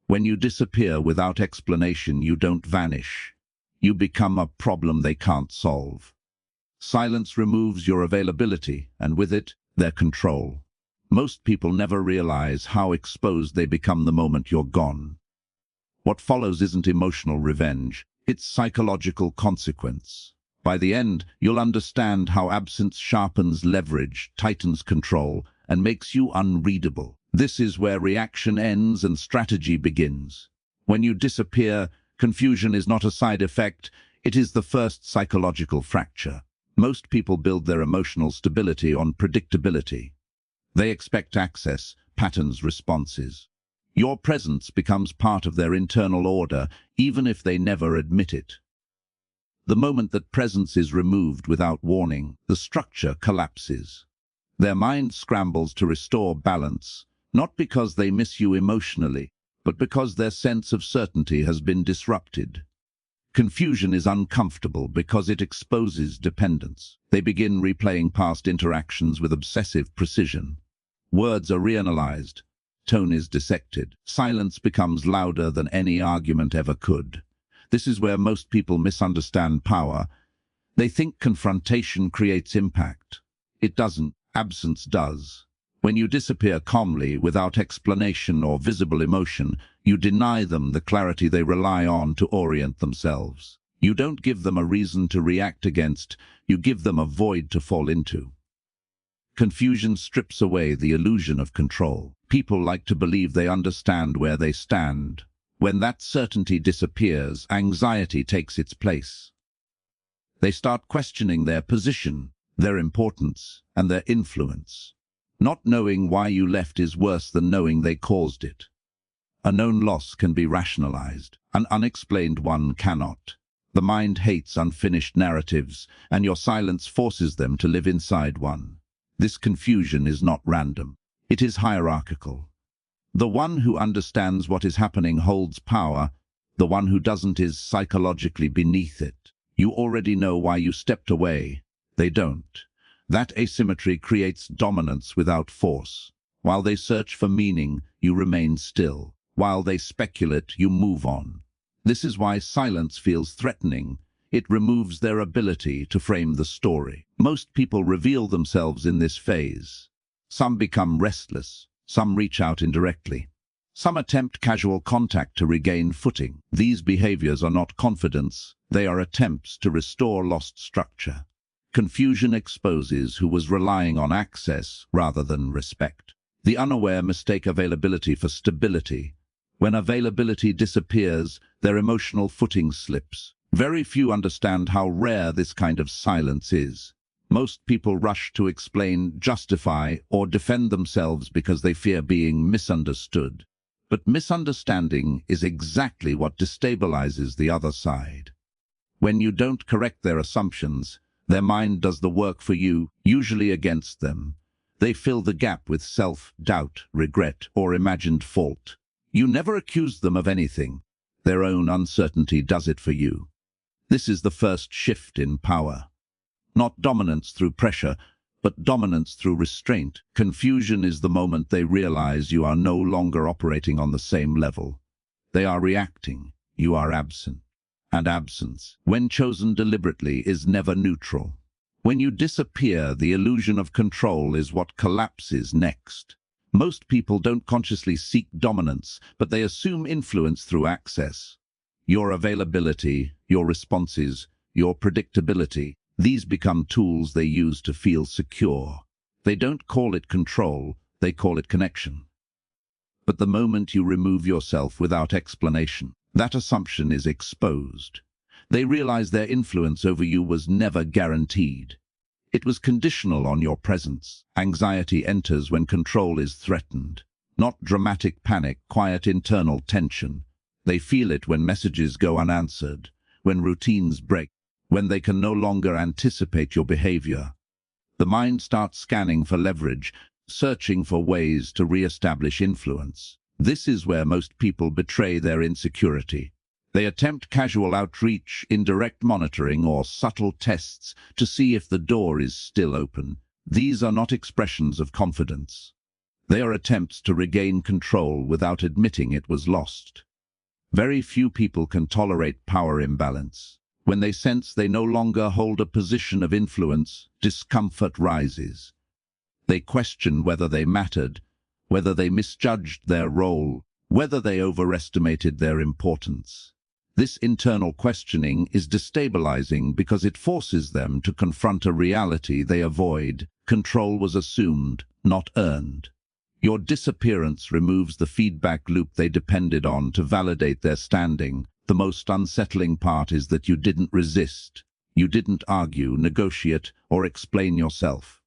When you disappear without explanation, you don't vanish. You become a problem they can't solve. Silence removes your availability, and with it, their control. Most people never realize how exposed they become the moment you're gone. What follows isn't emotional revenge, it's psychological consequence. By the end, you'll understand how absence sharpens leverage, tightens control, and makes you unreadable. This is where reaction ends and strategy begins. When you disappear, confusion is not a side effect, it is the first psychological fracture. Most people build their emotional stability on predictability. They expect access, patterns, responses. Your presence becomes part of their internal order, even if they never admit it. The moment that presence is removed without warning, the structure collapses. Their mind scrambles to restore balance, not because they miss you emotionally, but because their sense of certainty has been disrupted. Confusion is uncomfortable because it exposes dependence. They begin replaying past interactions with obsessive precision. Words are reanalyzed, tone is dissected, silence becomes louder than any argument ever could. This is where most people misunderstand power. They think confrontation creates impact. It doesn't. Absence does. When you disappear calmly, without explanation or visible emotion, you deny them the clarity they rely on to orient themselves. You don't give them a reason to react against, you give them a void to fall into. Confusion strips away the illusion of control. People like to believe they understand where they stand. When that certainty disappears, anxiety takes its place. They start questioning their position, their importance, and their influence. Not knowing why you left is worse than knowing they caused it. A known loss can be rationalized. An unexplained one cannot. The mind hates unfinished narratives, and your silence forces them to live inside one. This confusion is not random. It is hierarchical. The one who understands what is happening holds power. The one who doesn't is psychologically beneath it. You already know why you stepped away. They don't. That asymmetry creates dominance without force. While they search for meaning, you remain still. While they speculate, you move on. This is why silence feels threatening. It removes their ability to frame the story. Most people reveal themselves in this phase. Some become restless. Some reach out indirectly. Some attempt casual contact to regain footing. These behaviors are not confidence. They are attempts to restore lost structure. Confusion exposes who was relying on access rather than respect. The unaware mistake availability for stability. When availability disappears, their emotional footing slips. Very few understand how rare this kind of silence is. Most people rush to explain, justify, or defend themselves because they fear being misunderstood. But misunderstanding is exactly what destabilizes the other side. When you don't correct their assumptions, their mind does the work for you, usually against them. They fill the gap with self-doubt, regret, or imagined fault. You never accuse them of anything. Their own uncertainty does it for you. This is the first shift in power. Not dominance through pressure, but dominance through restraint. Confusion is the moment they realize you are no longer operating on the same level. They are reacting. You are absent. And absence, when chosen deliberately, is never neutral. When you disappear, the illusion of control is what collapses next. Most people don't consciously seek dominance, but they assume influence through access. Your availability, your responses, your predictability, these become tools they use to feel secure. They don't call it control, they call it connection. But the moment you remove yourself without explanation, that assumption is exposed. They realize their influence over you was never guaranteed. It was conditional on your presence. Anxiety enters when control is threatened. Not dramatic panic, quiet internal tension. They feel it when messages go unanswered, when routines break, when they can no longer anticipate your behavior. The mind starts scanning for leverage, searching for ways to re-establish influence. This is where most people betray their insecurity. They attempt casual outreach, indirect monitoring, or subtle tests to see if the door is still open. These are not expressions of confidence. They are attempts to regain control without admitting it was lost. Very few people can tolerate power imbalance. When they sense they no longer hold a position of influence, discomfort rises. They question whether they mattered, whether they misjudged their role, whether they overestimated their importance. This internal questioning is destabilizing because it forces them to confront a reality they avoid. Control was assumed, not earned. Your disappearance removes the feedback loop they depended on to validate their standing. The most unsettling part is that you didn't resist. You didn't argue, negotiate, or explain yourself.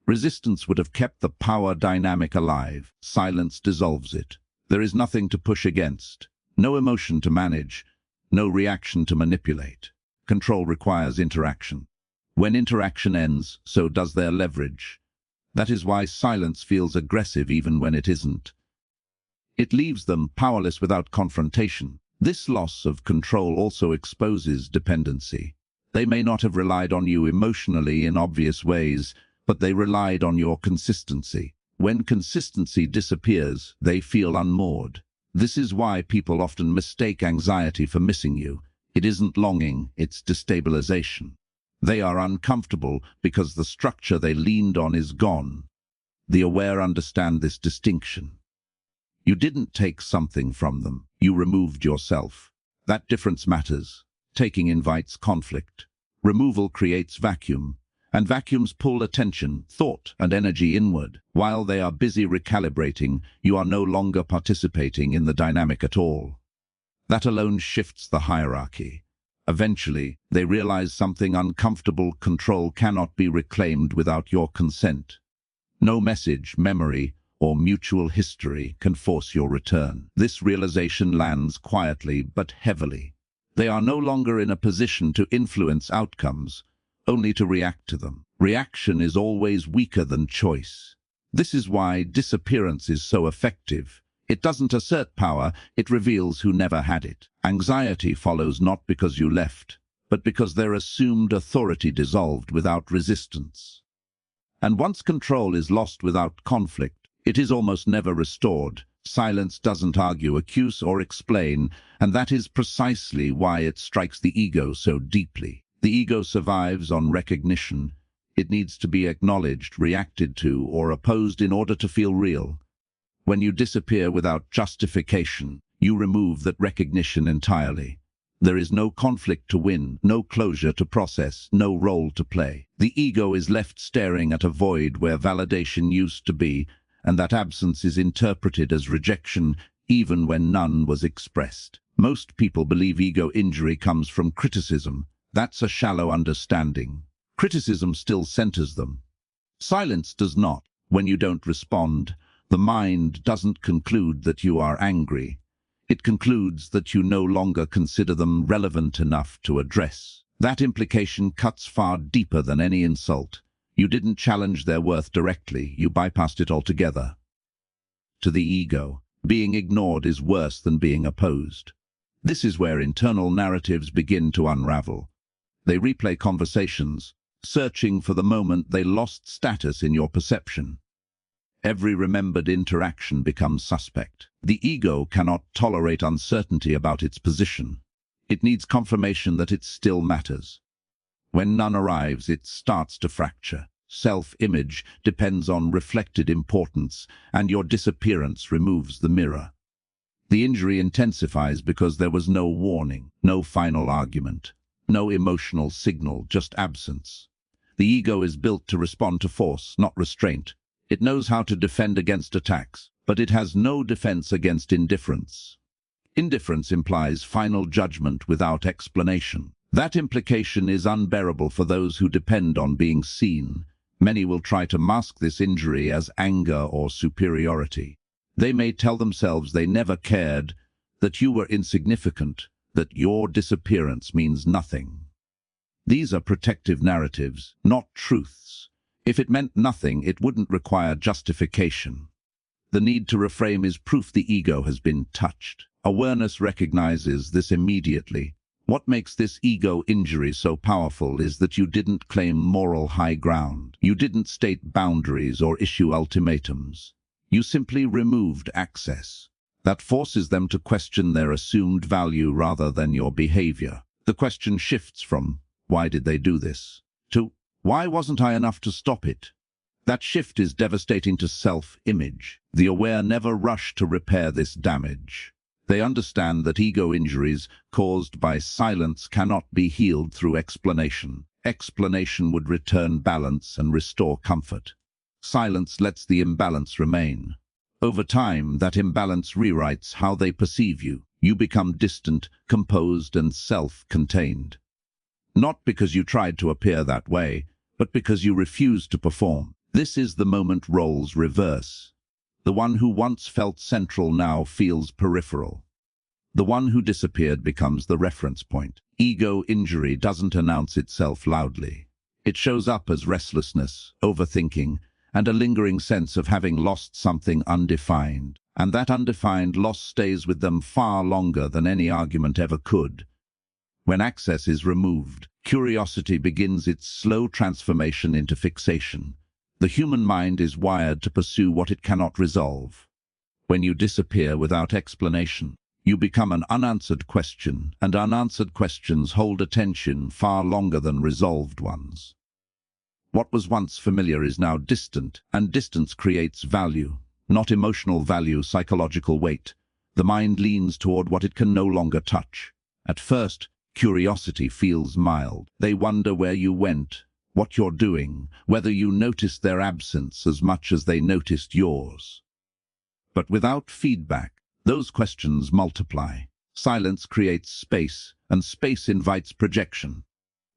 Resistance would have kept the power dynamic alive. Silence dissolves it. There is nothing to push against, no emotion to manage, no reaction to manipulate. Control requires interaction. When interaction ends, so does their leverage. That is why silence feels aggressive even when it isn't. It leaves them powerless without confrontation. This loss of control also exposes dependency. They may not have relied on you emotionally in obvious ways, but they relied on your consistency. When consistency disappears, they feel unmoored. This is why people often mistake anxiety for missing you. It isn't longing, it's destabilization. They are uncomfortable because the structure they leaned on is gone. The aware understand this distinction. You didn't take something from them, you removed yourself. That difference matters. Taking invites conflict. Removal creates vacuum, and vacuums pull attention, thought, and energy inward. While they are busy recalibrating, you are no longer participating in the dynamic at all. That alone shifts the hierarchy. Eventually, they realize something uncomfortable: control cannot be reclaimed without your consent. No message, memory, or mutual history can force your return. This realization lands quietly but heavily. They are no longer in a position to influence outcomes, only to react to them. Reaction is always weaker than choice. This is why disappearance is so effective. It doesn't assert power, it reveals who never had it. Anxiety follows not because you left, but because their assumed authority dissolved without resistance. And once control is lost without conflict, it is almost never restored. Silence doesn't argue, accuse, or explain, and that is precisely why it strikes the ego so deeply. The ego survives on recognition. It needs to be acknowledged, reacted to, or opposed in order to feel real. When you disappear without justification, you remove that recognition entirely. There is no conflict to win, no closure to process, no role to play. The ego is left staring at a void where validation used to be, and that absence is interpreted as rejection even when none was expressed. Most people believe ego injury comes from criticism. That's a shallow understanding. Criticism still centers them. Silence does not. When you don't respond, the mind doesn't conclude that you are angry. It concludes that you no longer consider them relevant enough to address. That implication cuts far deeper than any insult. You didn't challenge their worth directly, you bypassed it altogether. To the ego, being ignored is worse than being opposed. This is where internal narratives begin to unravel. They replay conversations, searching for the moment they lost status in your perception. Every remembered interaction becomes suspect. The ego cannot tolerate uncertainty about its position. It needs confirmation that it still matters. When none arrives, it starts to fracture. Self-image depends on reflected importance, and your disappearance removes the mirror. The injury intensifies because there was no warning, no final argument, no emotional signal, just absence. The ego is built to respond to force, not restraint. It knows how to defend against attacks, but it has no defense against indifference. Indifference implies final judgment without explanation. That implication is unbearable for those who depend on being seen. Many will try to mask this injury as anger or superiority. They may tell themselves they never cared, that you were insignificant, that your disappearance means nothing. These are protective narratives, not truths. If it meant nothing, it wouldn't require justification. The need to reframe is proof the ego has been touched. Awareness recognizes this immediately. What makes this ego injury so powerful is that you didn't claim moral high ground. You didn't state boundaries or issue ultimatums. You simply removed access. That forces them to question their assumed value rather than your behavior. The question shifts from, why did they do this, to, why wasn't I enough to stop it? That shift is devastating to self-image. The aware never rush to repair this damage. They understand that ego injuries caused by silence cannot be healed through explanation. Explanation would return balance and restore comfort. Silence lets the imbalance remain. Over time, that imbalance rewrites how they perceive you. You become distant, composed, and self-contained. Not because you tried to appear that way, but because you refused to perform. This is the moment roles reverse. The one who once felt central now feels peripheral. The one who disappeared becomes the reference point. Ego injury doesn't announce itself loudly. It shows up as restlessness, overthinking, and a lingering sense of having lost something undefined. And that undefined loss stays with them far longer than any argument ever could. When access is removed, curiosity begins its slow transformation into fixation. The human mind is wired to pursue what it cannot resolve. When you disappear without explanation, you become an unanswered question, and unanswered questions hold attention far longer than resolved ones. What was once familiar is now distant, and distance creates value, not emotional value, psychological weight. The mind leans toward what it can no longer touch. At first, curiosity feels mild. They wonder where you went, what you're doing, whether you noticed their absence as much as they noticed yours. But without feedback, those questions multiply. Silence creates space, and space invites projection.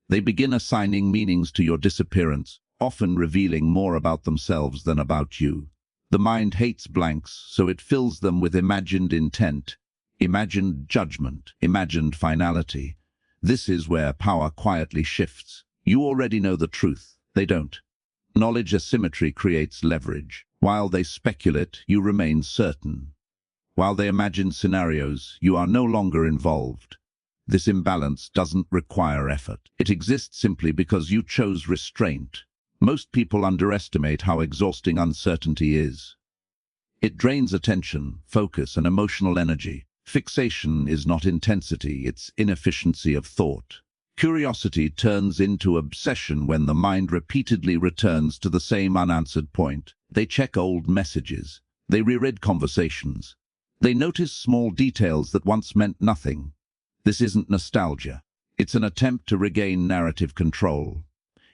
They begin assigning meanings to your disappearance, often revealing more about themselves than about you. The mind hates blanks, so it fills them with imagined intent, imagined judgment, imagined finality. This is where power quietly shifts. You already know the truth. They don't. Knowledge asymmetry creates leverage. While they speculate, you remain certain. While they imagine scenarios, you are no longer involved. This imbalance doesn't require effort. It exists simply because you chose restraint. Most people underestimate how exhausting uncertainty is. It drains attention, focus, and emotional energy. Fixation is not intensity, it's inefficiency of thought. Curiosity turns into obsession when the mind repeatedly returns to the same unanswered point. They check old messages. They reread conversations. They notice small details that once meant nothing. This isn't nostalgia. It's an attempt to regain narrative control.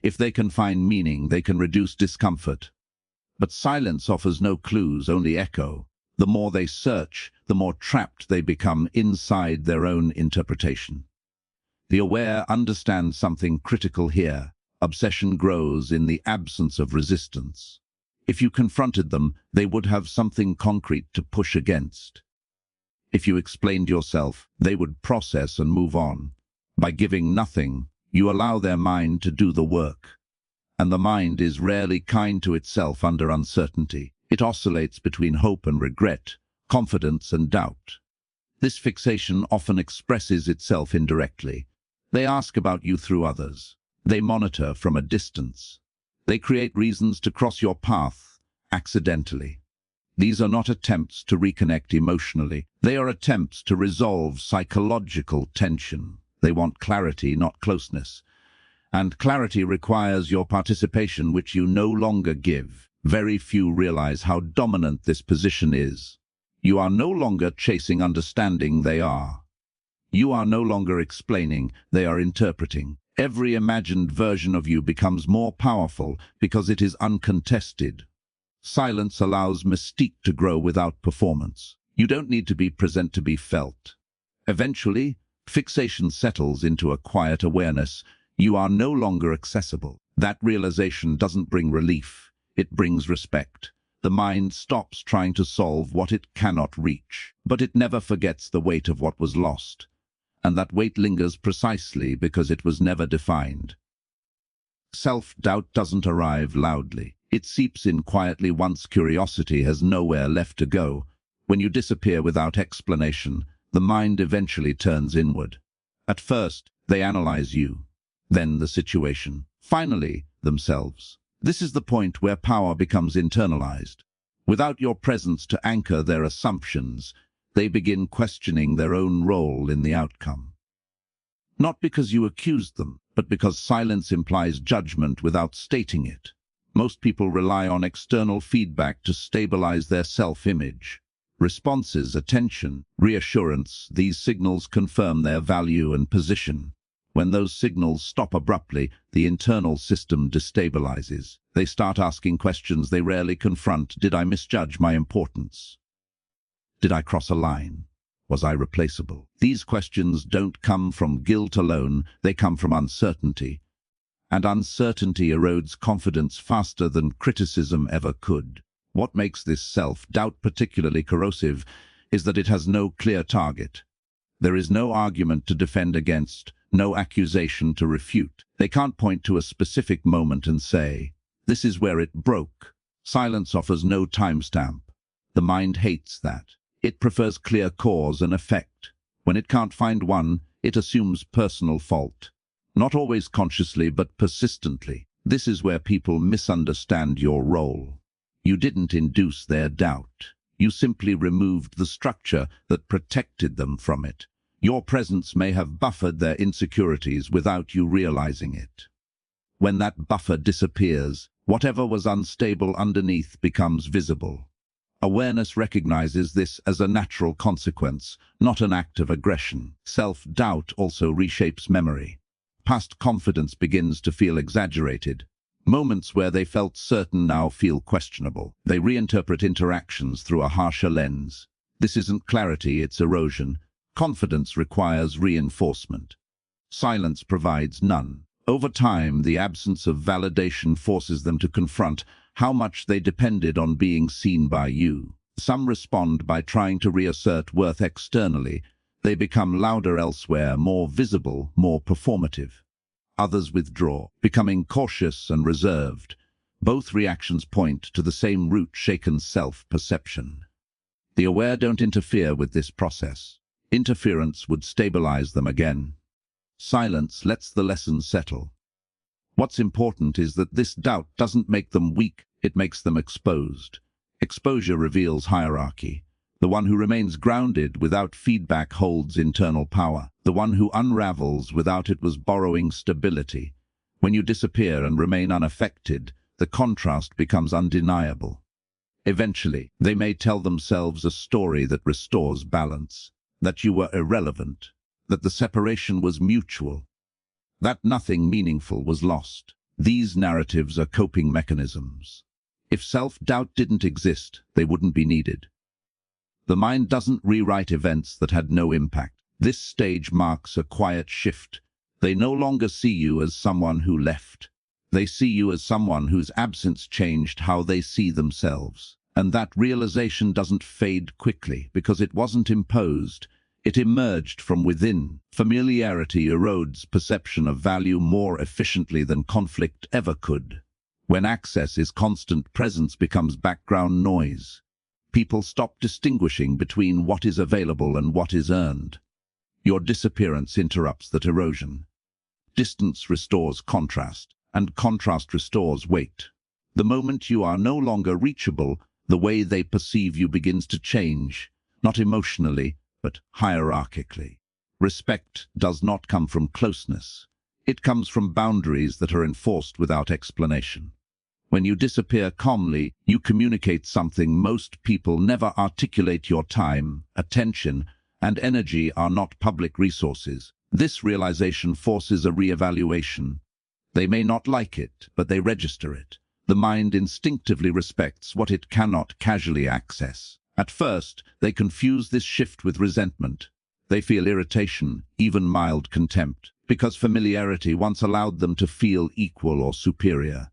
If they can find meaning, they can reduce discomfort. But silence offers no clues, only echo. The more they search, the more trapped they become inside their own interpretation. The aware understands something critical here. Obsession grows in the absence of resistance. If you confronted them, they would have something concrete to push against. If you explained yourself, they would process and move on. By giving nothing, you allow their mind to do the work. And the mind is rarely kind to itself under uncertainty. It oscillates between hope and regret, confidence and doubt. This fixation often expresses itself indirectly. They ask about you through others. They monitor from a distance. They create reasons to cross your path accidentally. These are not attempts to reconnect emotionally. They are attempts to resolve psychological tension. They want clarity, not closeness. And clarity requires your participation, which you no longer give. Very few realize how dominant this position is. You are no longer chasing understanding, they are. You are no longer explaining, they are interpreting. Every imagined version of you becomes more powerful because it is uncontested. Silence allows mystique to grow without performance. You don't need to be present to be felt. Eventually, fixation settles into a quiet awareness. You are no longer accessible. That realization doesn't bring relief. It brings respect. The mind stops trying to solve what it cannot reach. But it never forgets the weight of what was lost. And that weight lingers precisely because it was never defined. Self-doubt doesn't arrive loudly. It seeps in quietly once curiosity has nowhere left to go. When you disappear without explanation, the mind eventually turns inward. At first, they analyze you, then the situation, finally, themselves. This is the point where power becomes internalized. Without your presence to anchor their assumptions, they begin questioning their own role in the outcome. Not because you accused them, but because silence implies judgment without stating it. Most people rely on external feedback to stabilize their self-image. Responses, attention, reassurance, these signals confirm their value and position. When those signals stop abruptly, the internal system destabilizes. They start asking questions they rarely confront. Did I misjudge my importance? Did I cross a line? Was I replaceable? These questions don't come from guilt alone, they come from uncertainty. And uncertainty erodes confidence faster than criticism ever could. What makes this self-doubt particularly corrosive is that it has no clear target. There is no argument to defend against, no accusation to refute. They can't point to a specific moment and say, "This is where it broke." Silence offers no timestamp. The mind hates that. It prefers clear cause and effect. When it can't find one, it assumes personal fault. Not always consciously, but persistently. This is where people misunderstand your role. You didn't induce their doubt. You simply removed the structure that protected them from it. Your presence may have buffered their insecurities without you realizing it. When that buffer disappears, whatever was unstable underneath becomes visible. Awareness recognizes this as a natural consequence, not an act of aggression. Self-doubt also reshapes memory. Past confidence begins to feel exaggerated. Moments where they felt certain now feel questionable. They reinterpret interactions through a harsher lens. This isn't clarity, it's erosion. Confidence requires reinforcement. Silence provides none. Over time, the absence of validation forces them to confront how much they depended on being seen by you. Some respond by trying to reassert worth externally. They become louder elsewhere, more visible, more performative. Others withdraw, becoming cautious and reserved. Both reactions point to the same root: shaken self-perception. The aware don't interfere with this process. Interference would stabilize them again. Silence lets the lesson settle. What's important is that this doubt doesn't make them weak, it makes them exposed. Exposure reveals hierarchy. The one who remains grounded without feedback holds internal power. The one who unravels without it was borrowing stability. When you disappear and remain unaffected, the contrast becomes undeniable. Eventually, they may tell themselves a story that restores balance, that you were irrelevant, that the separation was mutual, that nothing meaningful was lost. These narratives are coping mechanisms. If self-doubt didn't exist, they wouldn't be needed. The mind doesn't rewrite events that had no impact. This stage marks a quiet shift. They no longer see you as someone who left. They see you as someone whose absence changed how they see themselves. And that realization doesn't fade quickly because it wasn't imposed. It emerged from within. Familiarity erodes perception of value more efficiently than conflict ever could. When access is constant, presence becomes background noise. People stop distinguishing between what is available and what is earned. Your disappearance interrupts that erosion. Distance restores contrast, and contrast restores weight. The moment you are no longer reachable, the way they perceive you begins to change, not emotionally, but hierarchically. Respect does not come from closeness. It comes from boundaries that are enforced without explanation. When you disappear calmly, you communicate something most people never articulate. Your time, attention, and energy are not public resources. This realization forces a re-evaluation. They may not like it, but they register it. The mind instinctively respects what it cannot casually access. At first, they confuse this shift with resentment. They feel irritation, even mild contempt, because familiarity once allowed them to feel equal or superior.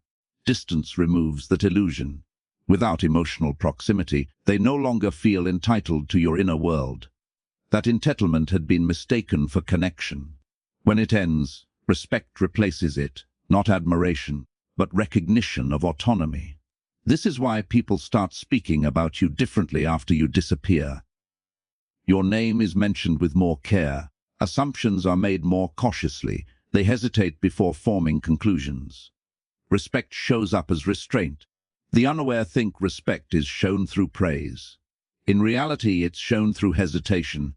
Distance removes that illusion. Without emotional proximity, they no longer feel entitled to your inner world. That entitlement had been mistaken for connection. When it ends, respect replaces it, not admiration, but recognition of autonomy. This is why people start speaking about you differently after you disappear. Your name is mentioned with more care. Assumptions are made more cautiously. They hesitate before forming conclusions. Respect shows up as restraint. The unaware think respect is shown through praise. In reality, it's shown through hesitation.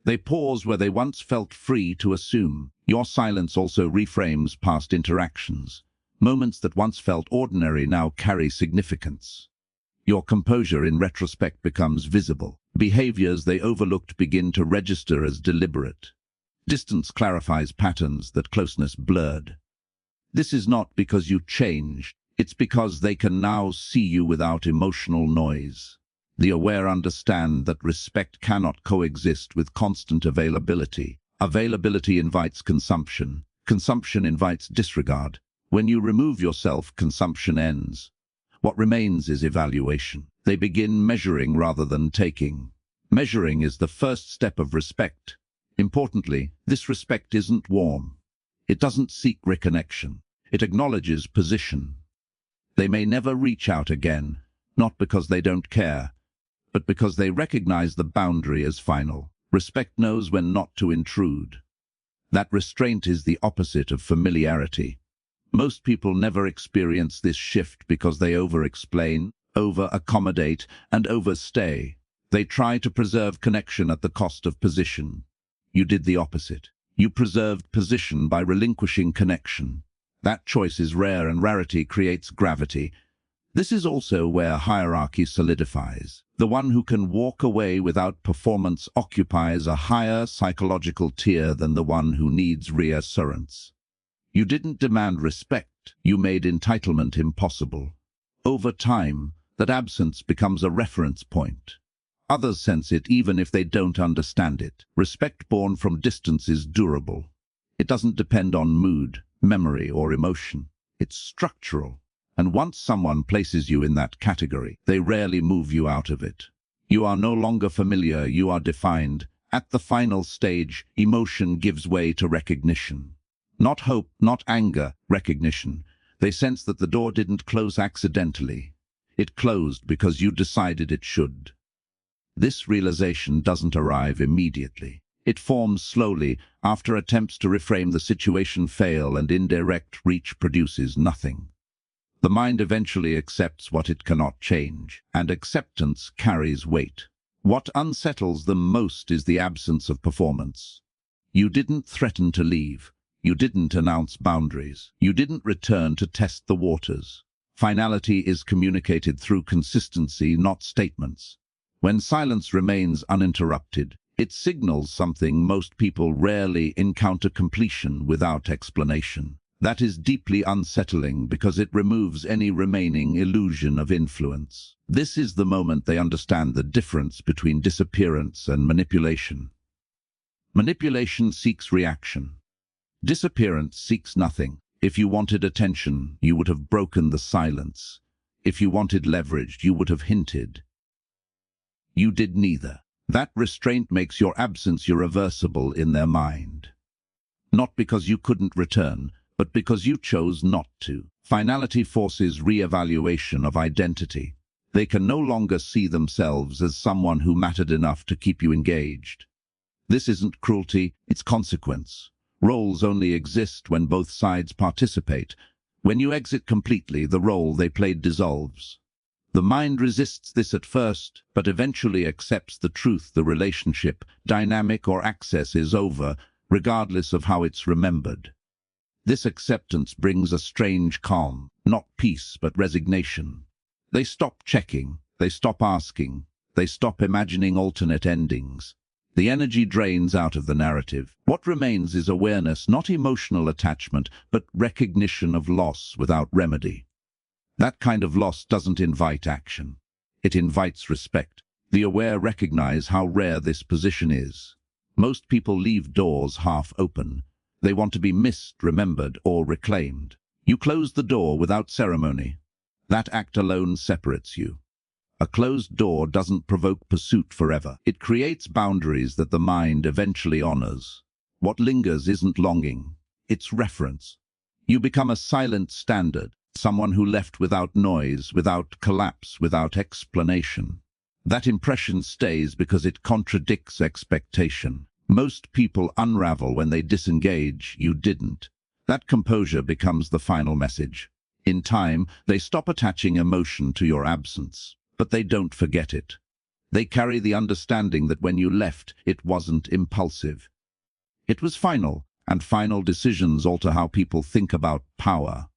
They pause where they once felt free to assume. Your silence also reframes past interactions. Moments that once felt ordinary now carry significance. Your composure in retrospect becomes visible. Behaviors they overlooked begin to register as deliberate. Distance clarifies patterns that closeness blurred. This is not because you changed. It's because they can now see you without emotional noise. The aware understand that respect cannot coexist with constant availability. Availability invites consumption. Consumption invites disregard. When you remove yourself, consumption ends. What remains is evaluation. They begin measuring rather than taking. Measuring is the first step of respect. Importantly, this respect isn't warm. It doesn't seek reconnection. It acknowledges position. They may never reach out again, not because they don't care, but because they recognize the boundary as final. Respect knows when not to intrude. That restraint is the opposite of familiarity. Most people never experience this shift because they over-explain, over-accommodate, and overstay. They try to preserve connection at the cost of position. You did the opposite. You preserved position by relinquishing connection. That choice is rare, and rarity creates gravity. This is also where hierarchy solidifies. The one who can walk away without performance occupies a higher psychological tier than the one who needs reassurance. You didn't demand respect, you made entitlement impossible. Over time, that absence becomes a reference point. Others sense it even if they don't understand it. Respect born from distance is durable. It doesn't depend on mood, memory, or emotion. It's structural. And once someone places you in that category, they rarely move you out of it. You are no longer familiar, you are defined. At the final stage, emotion gives way to recognition. Not hope, not anger, recognition. They sense that the door didn't close accidentally. It closed because you decided it should. This realization doesn't arrive immediately. It forms slowly after attempts to reframe the situation fail and indirect reach produces nothing. The mind eventually accepts what it cannot change, and acceptance carries weight. What unsettles them most is the absence of performance. You didn't threaten to leave. You didn't announce boundaries. You didn't return to test the waters. Finality is communicated through consistency, not statements. When silence remains uninterrupted, it signals something most people rarely encounter: completion without explanation. That is deeply unsettling because it removes any remaining illusion of influence. This is the moment they understand the difference between disappearance and manipulation. Manipulation seeks reaction. Disappearance seeks nothing. If you wanted attention, you would have broken the silence. If you wanted leverage, you would have hinted. You did neither. That restraint makes your absence irreversible in their mind. Not because you couldn't return, but because you chose not to. Finality forces re-evaluation of identity. They can no longer see themselves as someone who mattered enough to keep you engaged. This isn't cruelty, it's consequence. Roles only exist when both sides participate. When you exit completely, the role they played dissolves. The mind resists this at first, but eventually accepts the truth: the relationship, dynamic or access, is over, regardless of how it's remembered. This acceptance brings a strange calm, not peace but resignation. They stop checking, they stop asking, they stop imagining alternate endings. The energy drains out of the narrative. What remains is awareness, not emotional attachment, but recognition of loss without remedy. That kind of loss doesn't invite action. It invites respect. The aware recognize how rare this position is. Most people leave doors half open. They want to be missed, remembered, or reclaimed. You close the door without ceremony. That act alone separates you. A closed door doesn't provoke pursuit forever. It creates boundaries that the mind eventually honors. What lingers isn't longing, it's reference. You become a silent standard, someone who left without noise, without collapse, without explanation. That impression stays because it contradicts expectation. Most people unravel when they disengage. You didn't. That composure becomes the final message. In time, they stop attaching emotion to your absence, but they don't forget it. They carry the understanding that when you left, it wasn't impulsive. It was final, and final decisions alter how people think about power.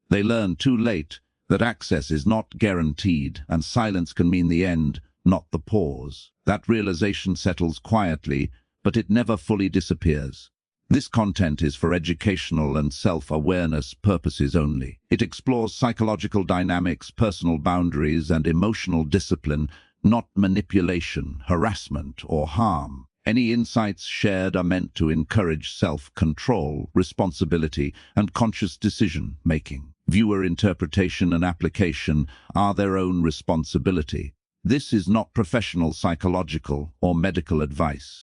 They learn too late that access is not guaranteed, and silence can mean the end, not the pause. That realization settles quietly, but it never fully disappears. This content is for educational and self-awareness purposes only. It explores psychological dynamics, personal boundaries, and emotional discipline, not manipulation, harassment, or harm. Any insights shared are meant to encourage self-control, responsibility, and conscious decision-making. Viewer interpretation and application are their own responsibility. This is not professional psychological or medical advice.